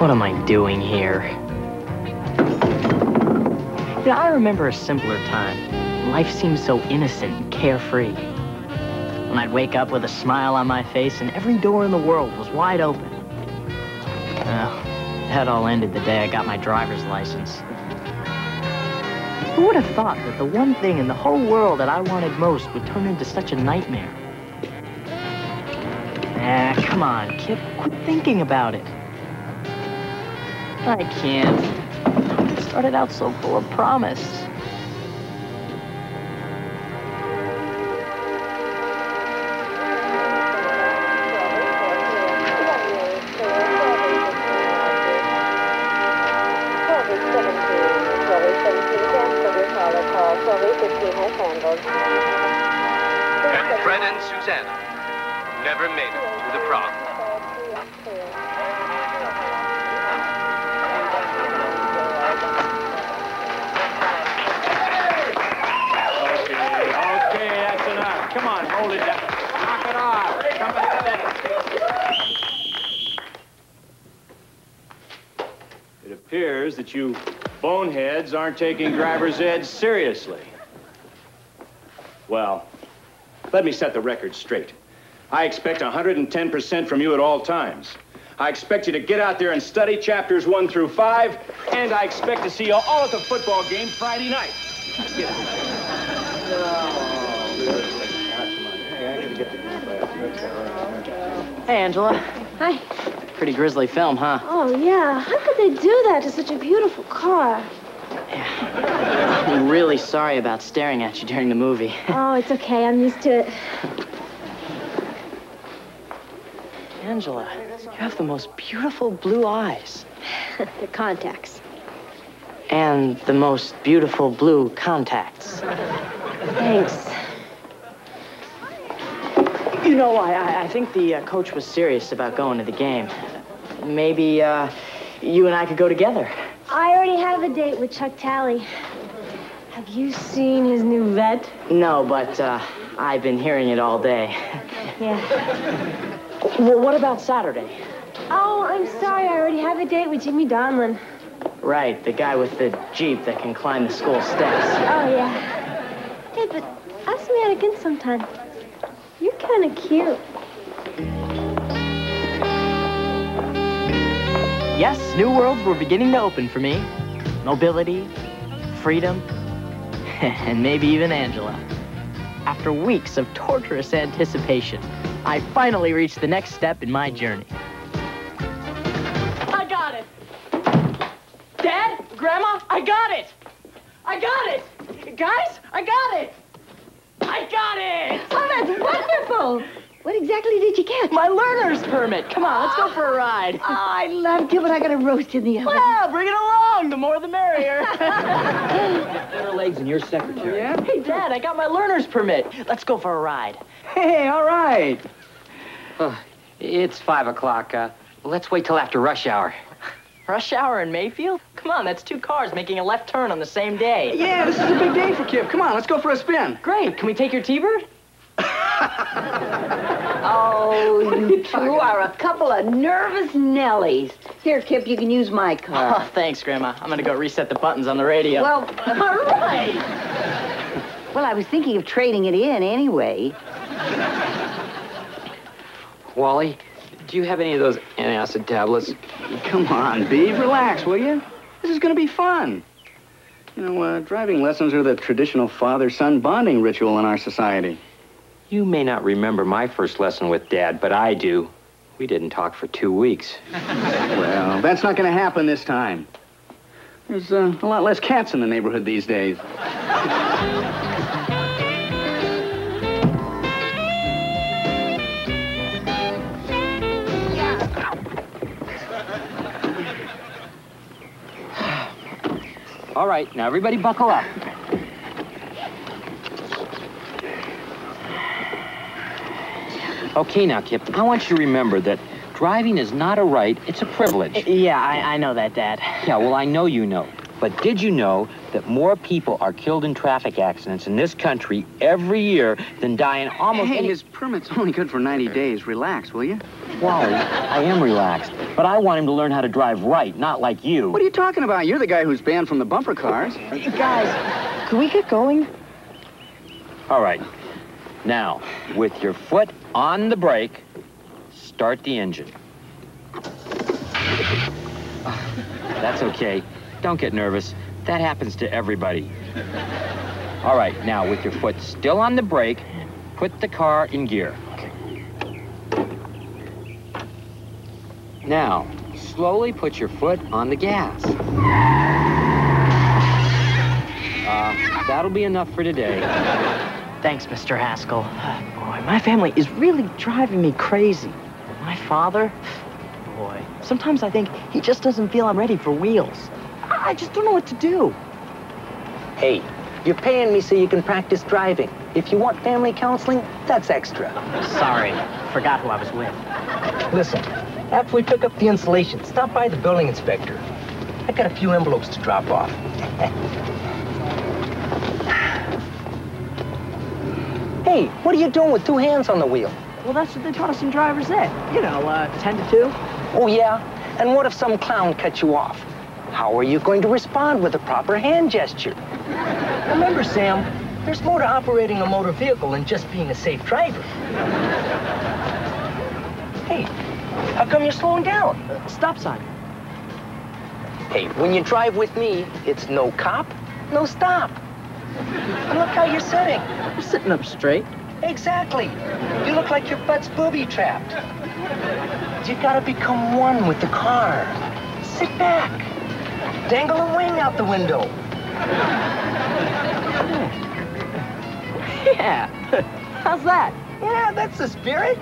What am I doing here? You know, I remember a simpler time. Life seemed so innocent and carefree. When I'd wake up with a smile on my face and every door in the world was wide open. Well, that all ended the day I got my driver's license. Who would have thought that the one thing in the whole world that I wanted most would turn into such a nightmare? Ah, come on, Kip, quit thinking about it. I can't. It started out so full of promise. And Fred and Susanna never made it to the prom. Okay, that's enough. Come on, hold it down. Knock it off. Come back. It appears that you boneheads aren't taking driver's ed seriously. Well, let me set the record straight. I expect 110% from you at all times. I expect you to get out there and study chapters 1 through 5, and I expect to see you all at the football game Friday night. Hey, Angela. Hi. Pretty grisly film, huh? Oh, yeah. How could they do that to such a beautiful car? I'm really sorry about staring at you during the movie. Oh, it's okay. I'm used to it. Angela, you have the most beautiful blue eyes. They're contacts. And the most beautiful blue contacts. Thanks. You know, I think the coach was serious about going to the game. Maybe you and I could go together. I already have a date with Chuck Talley. Have you seen his new vet? No, but I've been hearing it all day. Yeah. Well, what about Saturday? Oh, I'm sorry. I already have a date with Jimmy Donlin. Right, the guy with the Jeep that can climb the school steps. Oh, yeah. Hey, but ask me out again sometime. You're kind of cute. Yes, new worlds were beginning to open for me. Mobility, freedom, and maybe even Angela. After weeks of torturous anticipation, I finally reached the next step in my journey. I got it! Dad? Grandma? I got it! I got it! Guys, I got it! I got it! Oh, that's wonderful! What exactly did you get? My learner's permit. Come on, let's go for a ride. Oh, I love you, but I got a roast in the oven. Well, bring it along. The more the merrier. Better legs than your secretary. Yeah? Hey, Dad, I got my learner's permit. Let's go for a ride. Hey, all right. Oh, it's 5 o'clock. Let's wait till after rush hour. Rush hour in Mayfield? Come on, that's 2 cars making a left turn on the same day. Yeah, this is a big day for Kip. Come on, let's go for a spin. Great. Can we take your T-Bird? Oh, you two are a couple of nervous Nellies. Here, Kip, you can use my car. Oh, thanks, Grandma. I'm gonna go reset the buttons on the radio. Well, all right. Well, I was thinking of trading it in anyway. Wally, do you have any of those antacid tablets? Come on, Beeve, relax, will you? This is going to be fun. You know, driving lessons are the traditional father-son bonding ritual in our society. You may not remember my first lesson with Dad, but I do. We didn't talk for 2 weeks. Well, that's not going to happen this time. There's a lot less cats in the neighborhood these days. All right, now everybody buckle up. Okay, now, Kip, I want you to remember that driving is not a right, it's a privilege. Yeah, I know that, Dad. Yeah, well, I know you know. But did you know that more people are killed in traffic accidents in this country every year than die in almost Hey, any... his permit's only good for 90 days. Relax, will you? Wally, I am relaxed. But I want him to learn how to drive right, not like you. What are you talking about? You're the guy who's banned from the bumper cars. Guys, can we get going? All right. Now, with your foot on the brake, start the engine. That's okay. Don't get nervous. That happens to everybody. All right, now with your foot still on the brake, put the car in gear. Now, slowly put your foot on the gas. That'll be enough for today. Thanks, Mr. Haskell. Boy, my family is really driving me crazy. My father, boy, sometimes I think he just doesn't feel I'm ready for wheels. I just don't know what to do. Hey, you're paying me so you can practice driving. If you want family counseling, that's extra. Sorry, forgot who I was with. Listen, after we pick up the insulation, stop by the building inspector. I got a few envelopes to drop off. Hey, what are you doing with two hands on the wheel? Well, that's what they taught us in driver's ed. You know, 10 to 2. Oh, yeah? And what if some clown cut you off? How are you going to respond with a proper hand gesture? Remember, Sam, there's more to operating a motor vehicle than just being a safe driver. Hey, how come you're slowing down? Stop sign. Hey, when you drive with me, it's no cop, no stop. And look how you're sitting. I'm sitting up straight. Exactly. You look like your butt's booby-trapped. You gotta become one with the car. Sit back. Dangle a wing out the window. Yeah. How's that? Yeah, that's the spirit.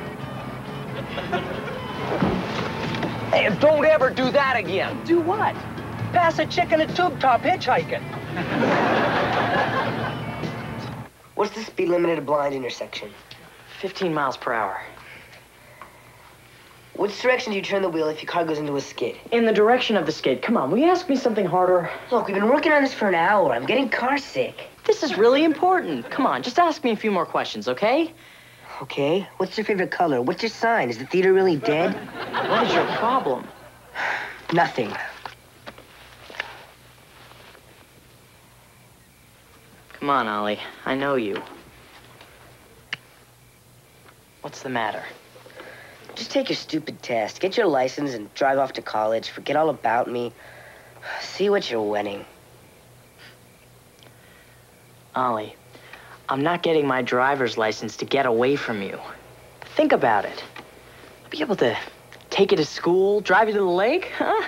Hey, don't ever do that again. Do what? Pass a chick in a tube top hitchhiking. What's the speed limit at a blind intersection? 15 miles per hour. Which direction do you turn the wheel if your car goes into a skid? In the direction of the skid. Come on, will you ask me something harder? Look, we've been working on this for an hour. I'm getting car sick. This is really important. Come on, just ask me a few more questions, okay? Okay. What's your favorite color? What's your sign? Is the theater really dead? What is your problem? Nothing. Come on, Ollie. I know you. What's the matter? Just take your stupid test. Get your license and drive off to college. Forget all about me. See what you're winning. Ollie, I'm not getting my driver's license to get away from you. Think about it. I'll be able to take you to school, drive you to the lake, huh?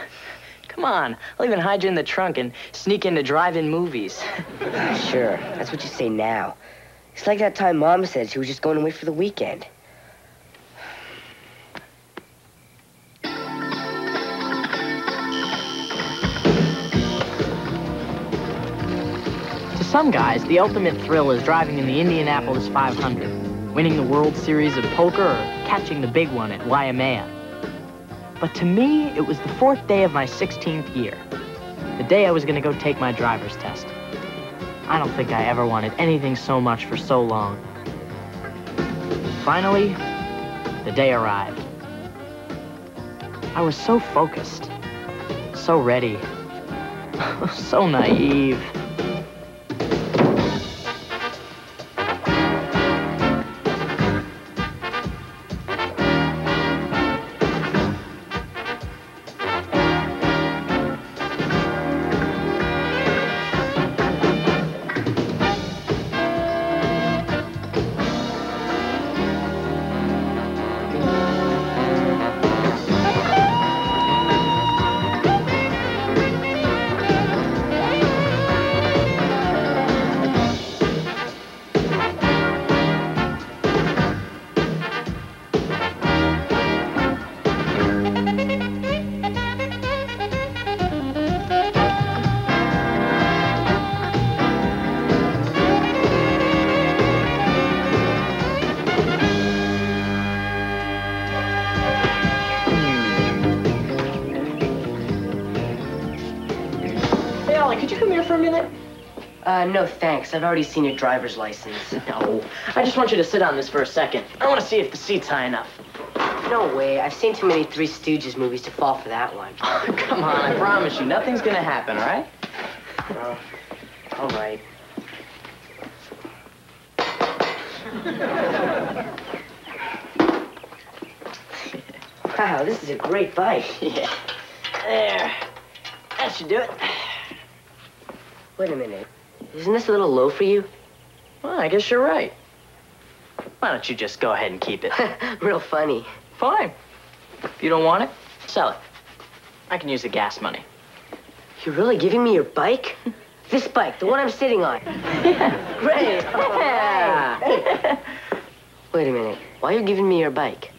Come on, I'll even hide you in the trunk and sneak into drive-in movies. Sure, that's what you say now. It's like that time Mom said she was just going away for the weekend. To some guys, the ultimate thrill is driving in the Indianapolis 500, winning the World Series of Poker, or catching the big one at Waimea. But to me, it was the 4th day of my 16th year, the day I was going to go take my driver's test. I don't think I ever wanted anything so much for so long. Finally, the day arrived. I was so focused, so ready, so naive. Could you come here for a minute? No thanks. I've already seen your driver's license. No. I just want you to sit on this for a second. I want to see if the seat's high enough. No way. I've seen too many Three Stooges movies to fall for that one. Come on, I promise you, nothing's gonna happen, all right? All right. Wow, this is a great bike. Yeah. There. That should do it. Wait a minute. Isn't this a little low for you? Well, I guess you're right. Why don't you just go ahead and keep it? Real funny. Fine. If you don't want it, sell it. I can use the gas money. You're really giving me your bike? This bike, the one I'm sitting on. Yeah. Great. Yeah. Wait a minute. Why are you giving me your bike?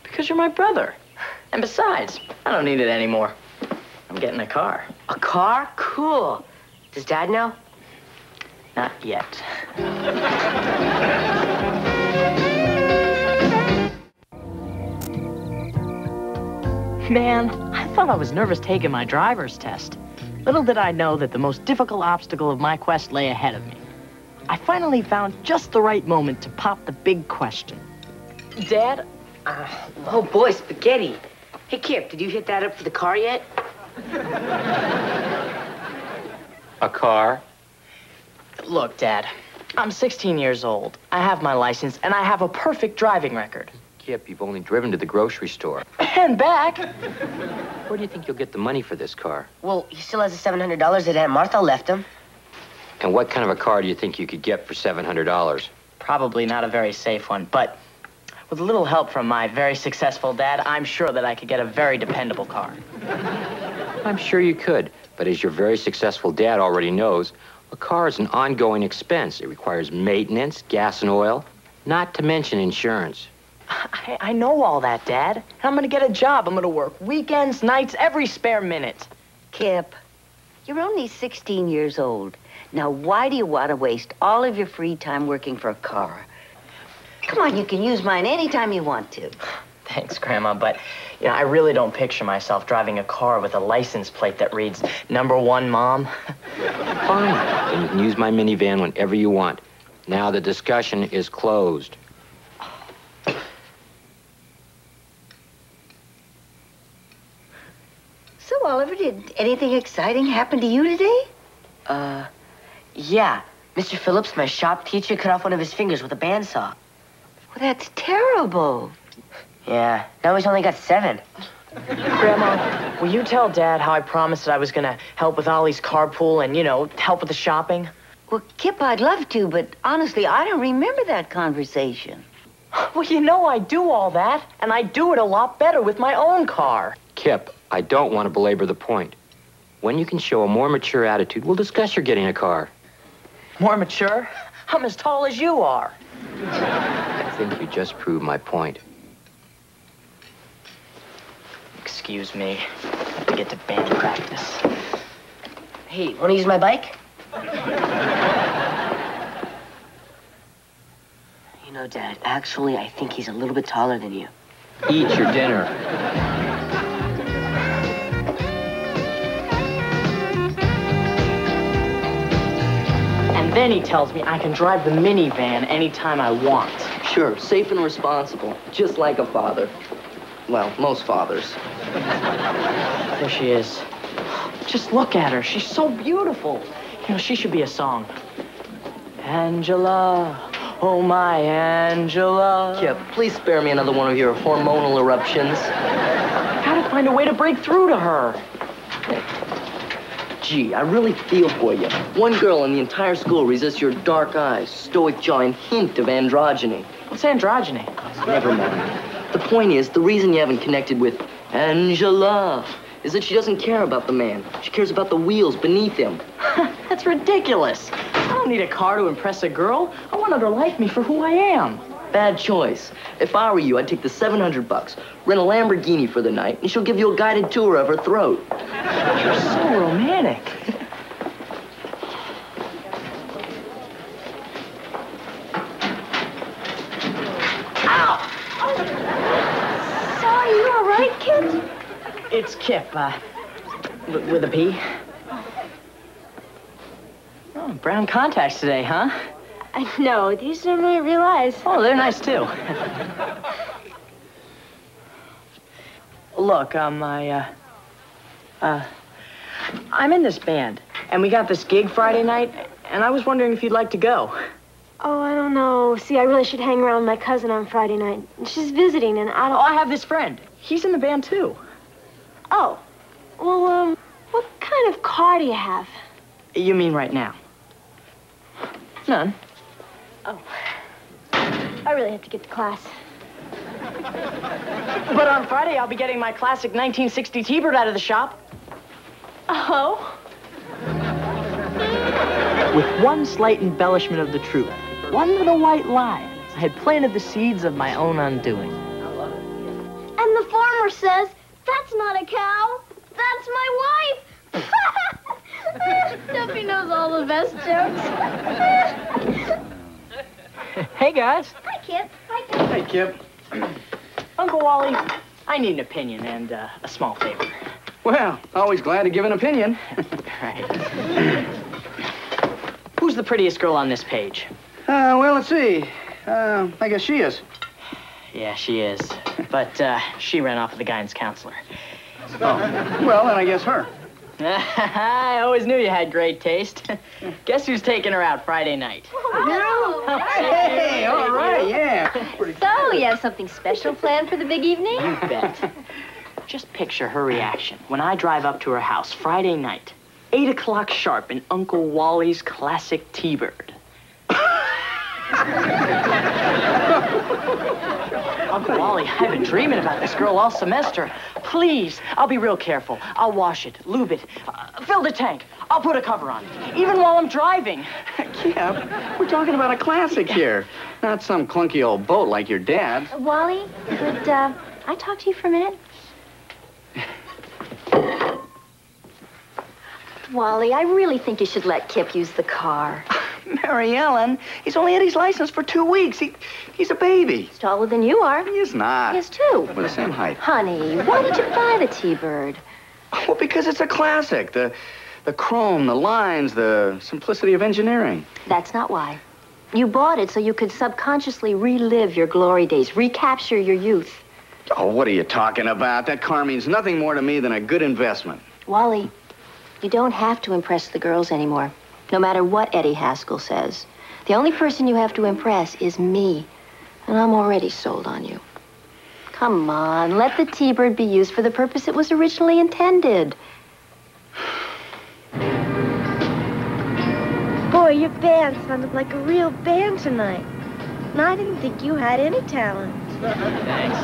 Because you're my brother. And besides, I don't need it anymore. I'm getting a car. A car? Cool. Does Dad know? Not yet. Man, I thought I was nervous taking my driver's test. Little did I know that the most difficult obstacle of my quest lay ahead of me. I finally found just the right moment to pop the big question. Dad? Oh, boy, spaghetti. Hey, Kip, did you hit that up for the car yet? A car? Look, Dad, I'm 16 years old. I have my license, and I have a perfect driving record. Kip, you've only driven to the grocery store. And back. Where do you think you'll get the money for this car? Well, he still has the $700 that Aunt Martha left him. And what kind of a car do you think you could get for $700? Probably not a very safe one, but with a little help from my very successful dad, I'm sure that I could get a very dependable car. I'm sure you could, but as your very successful dad already knows, a car is an ongoing expense. It requires maintenance, gas and oil, not to mention insurance. I know all that, Dad. And I'm gonna get a job. I'm gonna work weekends, nights, every spare minute. Kip, you're only 16 years old. Now, why do you want to waste all of your free time working for a car? Come on, you can use mine anytime you want to. Thanks, Grandma, but, you know, I really don't picture myself driving a car with a license plate that reads, #1 Mom. Fine, then you can use my minivan whenever you want. Now the discussion is closed. So, Oliver, did anything exciting happen to you today? Yeah. Mr. Phillips, my shop teacher, cut off one of his fingers with a bandsaw. Well, that's terrible. Yeah, now he's only got 7. Grandma, will you tell Dad how I promised that I was gonna help with Ollie's carpool and, you know, help with the shopping? Well, Kip, I'd love to, but honestly, I don't remember that conversation. Well, you know I do all that, and I do it a lot better with my own car. Kip, I don't want to belabor the point. When you can show a more mature attitude, we'll discuss your getting a car. More mature? I'm as tall as you are. I think you just proved my point. Excuse me. I have to get to band practice. Hey, wanna use my bike? You know, Dad, actually, I think he's a little bit taller than you. Eat your dinner. And then he tells me I can drive the minivan anytime I want. Sure, safe and responsible, just like a father. Well, most fathers. There she is. Just look at her. She's so beautiful. You know, she should be a song. Angela, oh my Angela. Kip, please spare me another one of your hormonal eruptions. I gotta find a way to break through to her. Gee, I really feel for you. One girl in the entire school resists your dark eyes, stoic jaw, and hint of androgyny. What's androgyny? Never mind. The point is, the reason you haven't connected with Angela is that she doesn't care about the man. She cares about the wheels beneath him. That's ridiculous. I don't need a car to impress a girl. I want her to like me for who I am. Bad choice. If I were you, I'd take the $700, rent a Lamborghini for the night, and she'll give you a guided tour of her throat. You're so romantic. Ow! Sorry, you all right, Kip? It's Kip, with a P. Oh, brown contacts today, huh? I know, these are my real eyes. Oh, they're nice, too. look, I'm in this band, and we got this gig Friday night, and I was wondering if you'd like to go. Oh, I don't know. See, I really should hang around with my cousin on Friday night. She's visiting, and I don't... Oh, I have this friend. He's in the band, too. Oh. Well, what kind of car do you have? You mean right now? None. Oh. I really have to get to class. But on Friday, I'll be getting my classic 1960 T-Bird out of the shop. Oh? With one slight embellishment of the truth, one little white lie, I had planted the seeds of my own undoing. And the farmer says, that's not a cow, that's my wife. Duffy knows all the best jokes. Hey, guys. Hi, Kip. Hi, Kip. Hey, Kip. Uncle Wally, I need an opinion and a small favor. Well, always glad to give an opinion. Right. Who's the prettiest girl on this page? Well, let's see. I guess she is. Yeah, she is. But she ran off with the guidance counselor. Oh, well, then I guess her. I always knew you had great taste. Guess who's taking her out Friday night? Oh, Hey, all right, yeah. So, you have something special planned for the big evening? You bet. Just picture her reaction when I drive up to her house Friday night, 8 o'clock sharp in Uncle Wally's classic T-Bird. Uncle Wally, I've been dreaming about this girl all semester. Please, I'll be real careful. I'll wash it, lube it, fill the tank. I'll put a cover on it, even while I'm driving. Kip, we're talking about a classic here. Not some clunky old boat like your dad's. Wally, could I talk to you for a minute? Wally, I really think you should let Kip use the car. Mary Ellen, he's only had his license for 2 weeks. He's a baby. He's taller than you are. He is not. He is, too. We're the same height. Honey, why did you buy the T-Bird? Well, because it's a classic. The chrome, the lines, the simplicity of engineering. That's not why. You bought it so you could subconsciously relive your glory days, recapture your youth. Oh, what are you talking about? That car means nothing more to me than a good investment. Wally, you don't have to impress the girls anymore, no matter what Eddie Haskell says. The only person you have to impress is me, and I'm already sold on you. Come on, let the T-Bird be used for the purpose it was originally intended. Boy, your band sounded like a real band tonight. And I didn't think you had any talent. Thanks.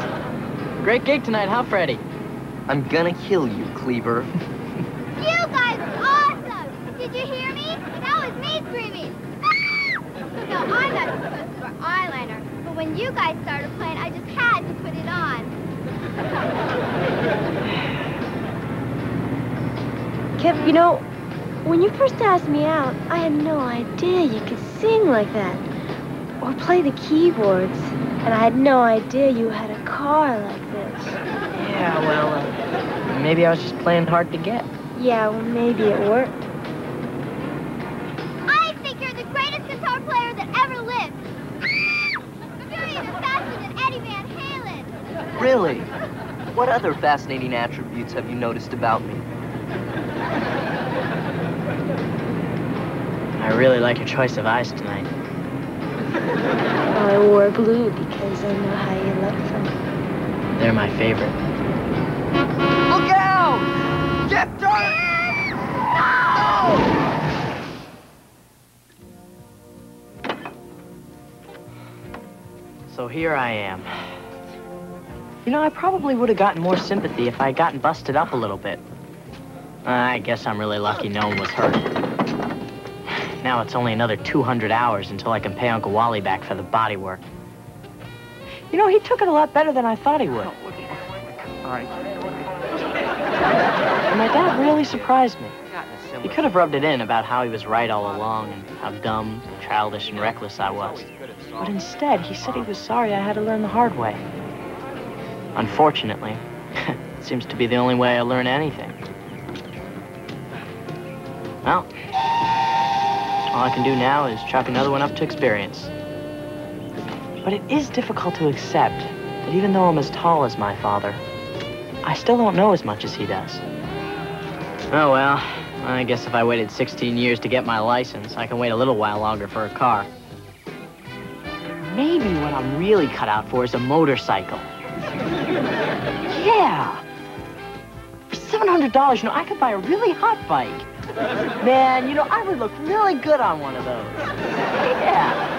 Great gig tonight, huh, Freddie? I'm gonna kill you, Cleaver. You guys are awesome! Did you hear me? That was me screaming. Ah! No, I'm not supposed to wear eyeliner, but when you guys started playing, I just had to put it on. Kip, you know, when you first asked me out, I had no idea you could sing like that. Or play the keyboards. And I had no idea you had a car like this. Yeah, well, maybe I was just playing hard to get. Yeah, well, maybe it worked. I think you're the greatest guitar player that ever lived. You're even faster than Eddie Van Halen. Really? What other fascinating attributes have you noticed about me? I really like your choice of eyes tonight. I wore blue because I know how you love them. They're my favorite. Look out! Get dark! No! So here I am. You know, I probably would have gotten more sympathy if I had gotten busted up a little bit. I guess I'm really lucky no one was hurt. Now it's only another 200 hours until I can pay Uncle Wally back for the body work. You know, he took it a lot better than I thought he would. All right. And my dad really surprised me. He could have rubbed it in about how he was right all along and how dumb, childish, and reckless I was. But instead, he said he was sorry I had to learn the hard way. Unfortunately, it seems to be the only way I learn anything. Well, all I can do now is chalk another one up to experience. But it is difficult to accept that even though I'm as tall as my father, I still don't know as much as he does. Oh, well, I guess if I waited 16 years to get my license, I can wait a little while longer for a car. Maybe what I'm really cut out for is a motorcycle. Yeah! For $700, I could buy a really hot bike. Man, I would look really good on one of those. Yeah.